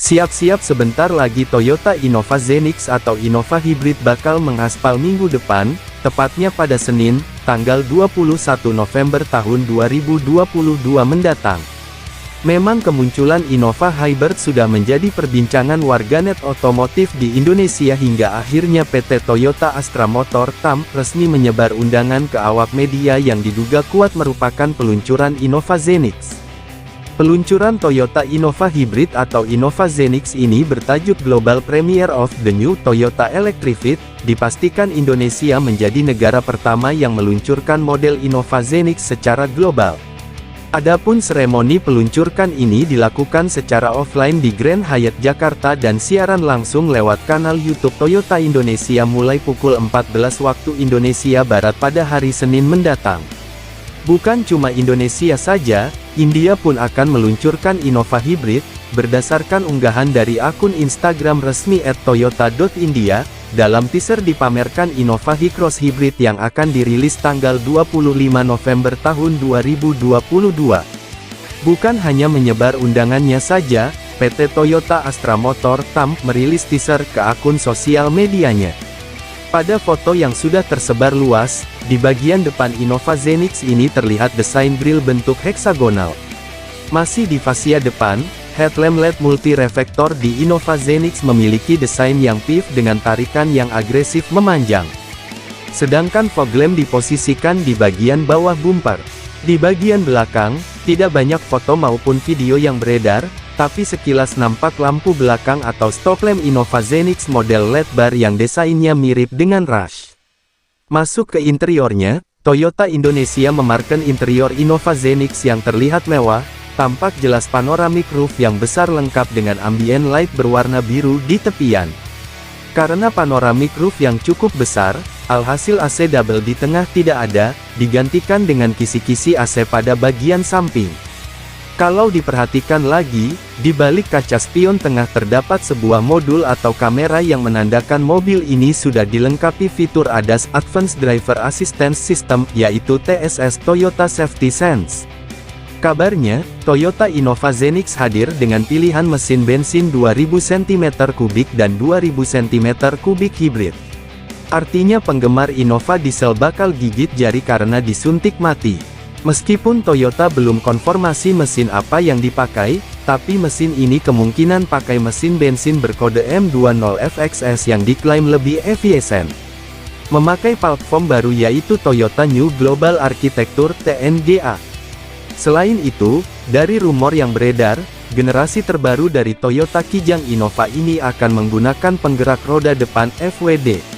Siap-siap sebentar lagi Toyota Innova Zenix atau Innova Hybrid bakal mengaspal minggu depan, tepatnya pada Senin, tanggal 21 November tahun 2022 mendatang. Memang kemunculan Innova Hybrid sudah menjadi perbincangan warganet otomotif di Indonesia hingga akhirnya PT Toyota Astra Motor (TAM) resmi menyebar undangan ke awak media yang diduga kuat merupakan peluncuran Innova Zenix. Peluncuran Toyota Innova Hybrid atau Innova Zenix ini bertajuk Global Premiere of the New Toyota Electrified, dipastikan Indonesia menjadi negara pertama yang meluncurkan model Innova Zenix secara global. Adapun seremoni peluncurkan ini dilakukan secara offline di Grand Hyatt Jakarta dan siaran langsung lewat kanal YouTube Toyota Indonesia mulai pukul 14 waktu Indonesia Barat pada hari Senin mendatang. Bukan cuma Indonesia saja, India pun akan meluncurkan Innova Hybrid. Berdasarkan unggahan dari akun Instagram resmi @toyota.india, dalam teaser dipamerkan Innova Hycross Hybrid yang akan dirilis tanggal 25 November tahun 2022. Bukan hanya menyebar undangannya saja, PT Toyota Astra Motor (TAM) merilis teaser ke akun sosial medianya. Pada foto yang sudah tersebar luas, di bagian depan Innova Zenix ini terlihat desain grill bentuk heksagonal. Masih di fascia depan, headlamp LED multi-reflektor di Innova Zenix memiliki desain yang pivot dengan tarikan yang agresif memanjang. Sedangkan fog lamp diposisikan di bagian bawah bumper. Di bagian belakang, tidak banyak foto maupun video yang beredar, tapi sekilas nampak lampu belakang atau stop lamp Innova Zenix model LED bar yang desainnya mirip dengan Rush. Masuk ke interiornya, Toyota Indonesia memarken interior Innova Zenix yang terlihat mewah, tampak jelas panoramic roof yang besar lengkap dengan ambient light berwarna biru di tepian. Karena panoramic roof yang cukup besar, alhasil AC double di tengah tidak ada, digantikan dengan kisi-kisi AC pada bagian samping. Kalau diperhatikan lagi, di balik kaca spion tengah terdapat sebuah modul atau kamera yang menandakan mobil ini sudah dilengkapi fitur ADAS Advanced Driver Assistance System, yaitu TSS Toyota Safety Sense. Kabarnya, Toyota Innova Zenix hadir dengan pilihan mesin bensin 2000 cm3 dan 2000 cm3 hybrid. Artinya penggemar Innova diesel bakal gigit jari karena disuntik mati. Meskipun Toyota belum konfirmasi mesin apa yang dipakai, tapi mesin ini kemungkinan pakai mesin bensin berkode M20FXS yang diklaim lebih efisien. Memakai platform baru yaitu Toyota New Global Architecture (TNGA). Selain itu, dari rumor yang beredar, generasi terbaru dari Toyota Kijang Innova ini akan menggunakan penggerak roda depan FWD.